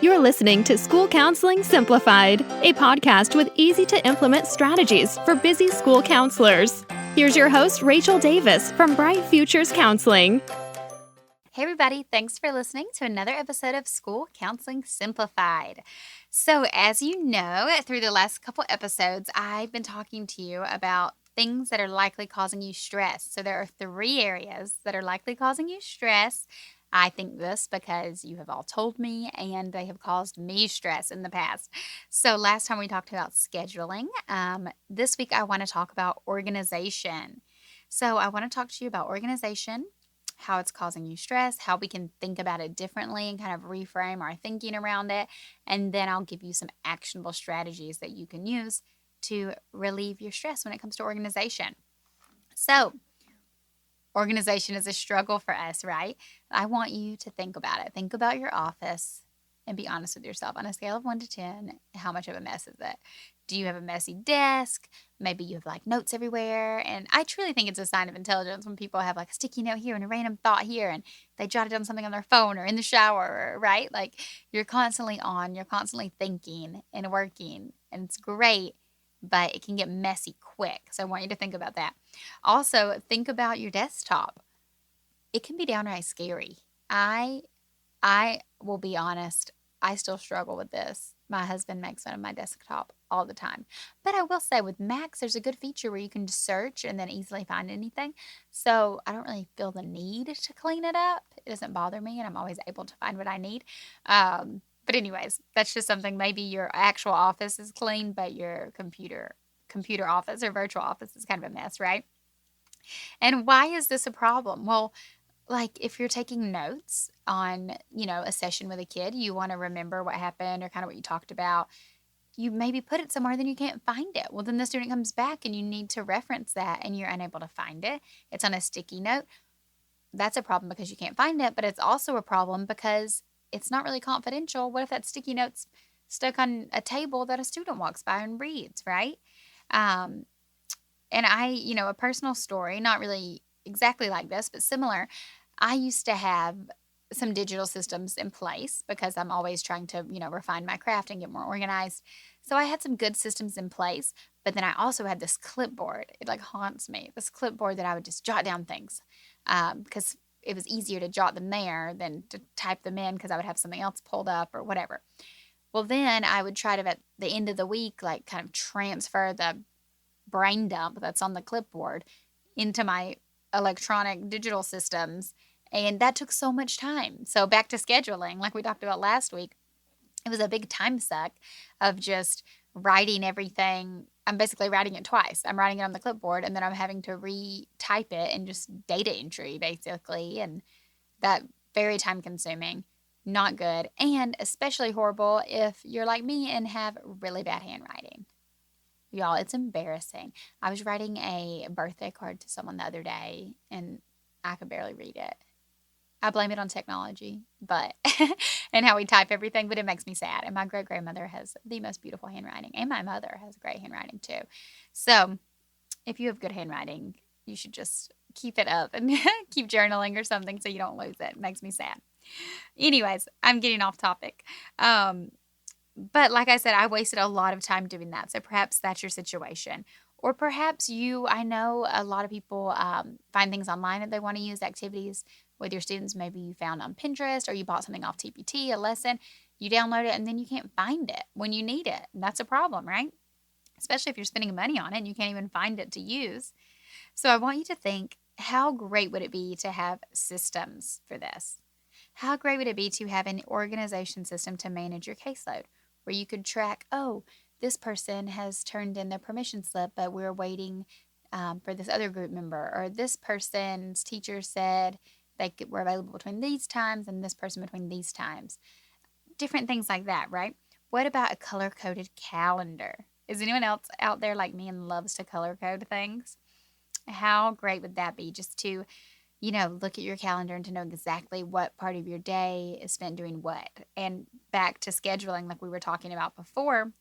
You're listening to School Counseling Simplified, a podcast with easy-to-implement strategies for busy school counselors. Here's your host, Rachel Davis from Bright Futures Counseling. Hey everybody, thanks for listening to another episode of School Counseling Simplified. So as you know, through the last couple episodes, I've been talking to you about things that are likely causing you stress. So there are 3 areas that are likely causing you stress. I think this because you have all told me and they have caused me stress in the past. So last time we talked about scheduling. This week I want to talk about organization. So I want to talk to you about organization, how it's causing you stress, how we can think about it differently and kind of reframe our thinking around it. And then I'll give you some actionable strategies that you can use to relieve your stress when it comes to organization. So, organization is a struggle for us, right? I want you to think about it. Think about your office and be honest with yourself. On a scale of 1 to 10, how much of a mess is it? Do you have a messy desk? Maybe you have like notes everywhere. And I truly think it's a sign of intelligence when people have like a sticky note here and a random thought here and they jotted down something on their phone or in the shower, right? Like you're constantly on, you're constantly thinking and working, and it's great, but it can get messy quick. So I want you to think about that. Also, think about your desktop. It can be downright scary. I will be honest, I still struggle with this. My husband makes fun of my desktop all the time. But I will say with Macs, there's a good feature where you can just search and then easily find anything. So I don't really feel the need to clean it up. It doesn't bother me, and I'm always able to find what I need. But anyways, that's just something. Maybe your actual office is clean, but your computer office or virtual office is kind of a mess, right? And why is this a problem? Well, like if you're taking notes on, a session with a kid, you want to remember what happened or kind of what you talked about. You maybe put it somewhere, then you can't find it. Well, then the student comes back and you need to reference that and you're unable to find it. It's on a sticky note. That's a problem because you can't find it, but it's also a problem because it's not really confidential. What if that sticky note's stuck on a table that a student walks by and reads, right? Um, and a personal story, not really exactly like this, but similar. I used to have some digital systems in place because I'm always trying to, refine my craft and get more organized. So I had some good systems in place, but then I also had this clipboard. It like haunts me. This clipboard that I would just jot down things because it was easier to jot them there than to type them in because I would have something else pulled up or whatever. Well, then I would try to, at the end of the week, like kind of transfer the brain dump that's on the clipboard into my electronic digital systems. And that took so much time. So back to scheduling, like we talked about last week, it was a big time suck of just writing everything. I'm basically writing it twice. I'm writing it on the clipboard and then I'm having to retype it and just data entry basically. And that very time consuming, not good. And especially horrible if you're like me and have really bad handwriting. Y'all, it's embarrassing. I was writing a birthday card to someone the other day and I could barely read it. I blame it on technology, but and how we type everything, but it makes me sad. And my great-grandmother has the most beautiful handwriting, and my mother has great handwriting too. So if you have good handwriting, you should just keep it up and keep journaling or something so you don't lose it. It makes me sad. Anyways, I'm getting off topic. But like I said, I wasted a lot of time doing that. So perhaps that's your situation. Or perhaps I know a lot of people find things online that they want to use, activities with your students. Maybe you found on Pinterest or you bought something off TPT, a lesson. You download it and then you can't find it when you need it. And that's a problem, right? Especially if you're spending money on it and you can't even find it to use. So I want you to think, how great would it be to have systems for this? How great would it be to have an organization system to manage your caseload where you could track, this person has turned in their permission slip, but we're waiting for this other group member, or this person's teacher said they were available between these times and this person between these times. Different things like that, right? What about a color-coded calendar? Is anyone else out there like me and loves to color code things? How great would that be just to look at your calendar and to know exactly what part of your day is spent doing what. And back to scheduling, like we were talking about before,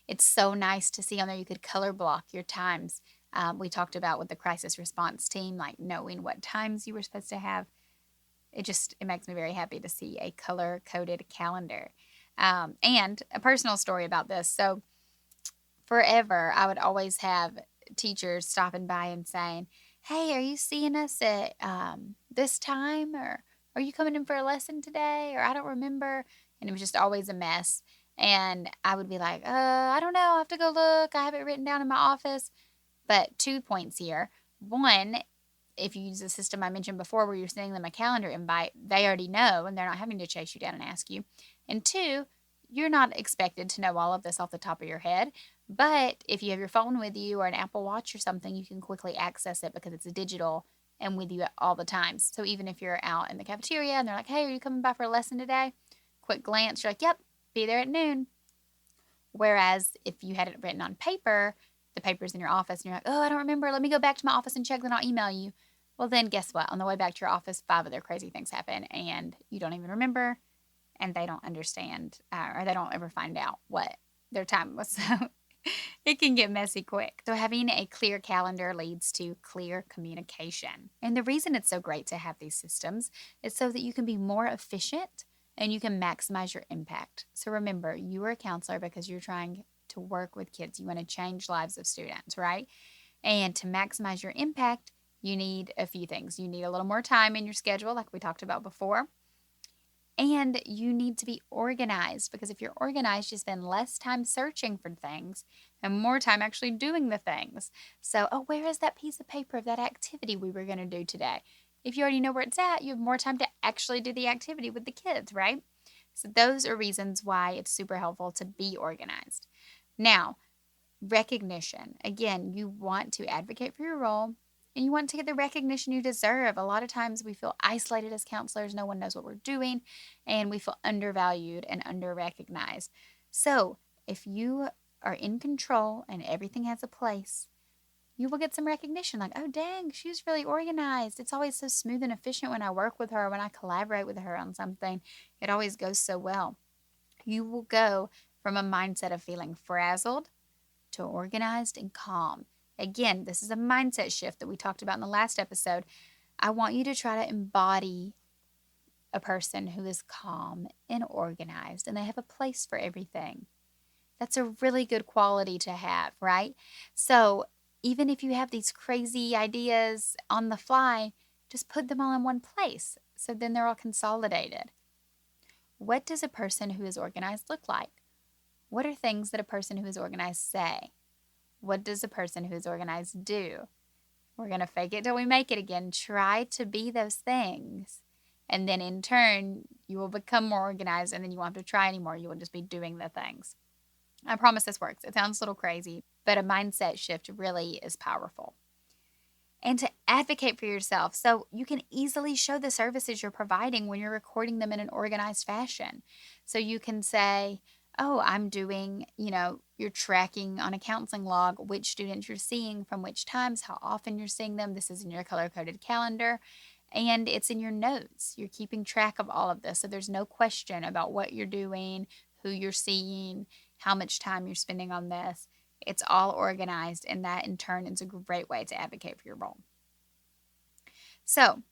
it's so nice to see on there you could color block your times. We talked about with the crisis response team, like knowing what times you were supposed to have it makes me very happy to see a color-coded calendar. And a personal story about this. So forever, I would always have teachers stopping by and saying, "Hey, are you seeing us at this time? Or are you coming in for a lesson today? Or I don't remember." And it was just always a mess. And I would be like, I don't know. I have to go look. I have it written down in my office. But 2 points here. One, if you use the system I mentioned before where you're sending them a calendar invite, they already know and they're not having to chase you down and ask you. And two, you're not expected to know all of this off the top of your head. But if you have your phone with you or an Apple Watch or something, you can quickly access it because it's digital and with you at all the times. So even if you're out in the cafeteria and they're like, "Hey, are you coming by for a lesson today?" Quick glance, you're like, "Yep, be there at noon." Whereas if you had it written on paper, the paper's in your office and you're like, "Oh, I don't remember. Let me go back to my office and check, then I'll email you." Well, then guess what? On the way back to your office, 5 other crazy things happen and you don't even remember and they don't understand or they don't ever find out what their time was. So it can get messy quick. So having a clear calendar leads to clear communication. And the reason it's so great to have these systems is so that you can be more efficient and you can maximize your impact. So remember, you are a counselor because you're trying to work with kids. You want to change lives of students, right? And to maximize your impact, you need a few things. You need a little more time in your schedule, like we talked about before. And you need to be organized because if you're organized, you spend less time searching for things and more time actually doing the things. So, where is that piece of paper of that activity we were going to do today? If you already know where it's at, you have more time to actually do the activity with the kids, right? So, those are reasons why it's super helpful to be organized. Now, recognition. Again, you want to advocate for your role and you want to get the recognition you deserve. A lot of times we feel isolated as counselors. No one knows what we're doing and we feel undervalued and under-recognized. So if you are in control and everything has a place, you will get some recognition like, "Oh, dang, she's really organized. It's always so smooth and efficient when I work with her, when I collaborate with her on something. It always goes so well." You will go from a mindset of feeling frazzled to organized and calm. Again, this is a mindset shift that we talked about in the last episode. I want you to try to embody a person who is calm and organized and they have a place for everything. That's a really good quality to have, right? So even if you have these crazy ideas on the fly, just put them all in one place. So then they're all consolidated. What does a person who is organized look like? What are things that a person who is organized say? What does a person who is organized do? We're going to fake it till we make it again. Try to be those things. And then in turn, you will become more organized and then you won't have to try anymore. You will just be doing the things. I promise this works. It sounds a little crazy, but a mindset shift really is powerful. And to advocate for yourself so you can easily show the services you're providing when you're recording them in an organized fashion. So you can say, "Oh, I'm doing," you're tracking on a counseling log which students you're seeing from which times, how often you're seeing them. This is in your color-coded calendar and it's in your notes. You're keeping track of all of this. So there's no question about what you're doing, who you're seeing, how much time you're spending on this. It's all organized, and that in turn is a great way to advocate for your role. So,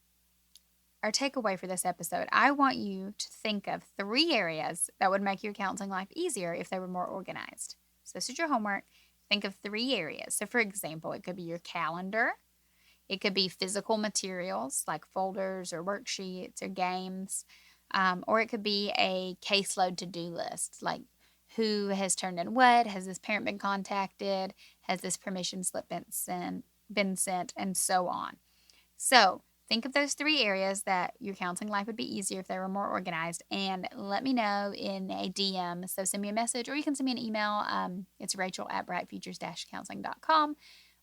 our takeaway for this episode, I want you to think of 3 areas that would make your counseling life easier if they were more organized. So this is your homework. Think of 3 areas. So for example, it could be your calendar. It could be physical materials like folders or worksheets or games. Or it could be a caseload to-do list like who has turned in what, has this parent been contacted, has this permission slip been sent, and so on. So think of those 3 areas that your counseling life would be easier if they were more organized, and let me know in a DM. So send me a message, or you can send me an email. It's Rachel@brightfutures-counseling.com,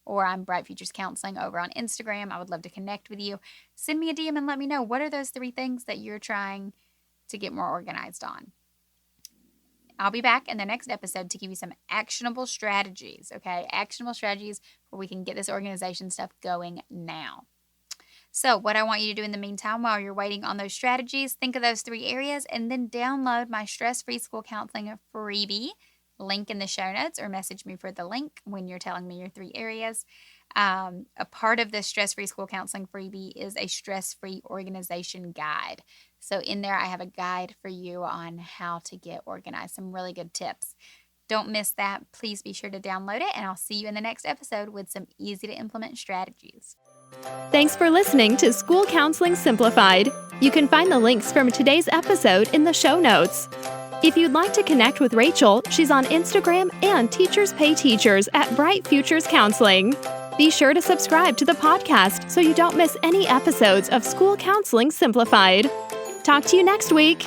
or I'm Bright Futures Counseling over on Instagram. I would love to connect with you. Send me a DM and let me know what are those 3 things that you're trying to get more organized on. I'll be back in the next episode to give you some actionable strategies, okay? Actionable strategies where we can get this organization stuff going now. So what I want you to do in the meantime while you're waiting on those strategies, think of those 3 areas and then download my Stress-Free School Counseling freebie, link in the show notes, or message me for the link when you're telling me your 3 areas. A part of the Stress-Free School Counseling freebie is a stress-free organization guide. So in there, I have a guide for you on how to get organized, some really good tips. Don't miss that. Please be sure to download it, and I'll see you in the next episode with some easy to implement strategies. Thanks for listening to School Counseling Simplified. You can find the links from today's episode in the show notes. If you'd like to connect with Rachel, she's on Instagram and Teachers Pay Teachers at Bright Futures Counseling. Be sure to subscribe to the podcast so you don't miss any episodes of School Counseling Simplified. Talk to you next week.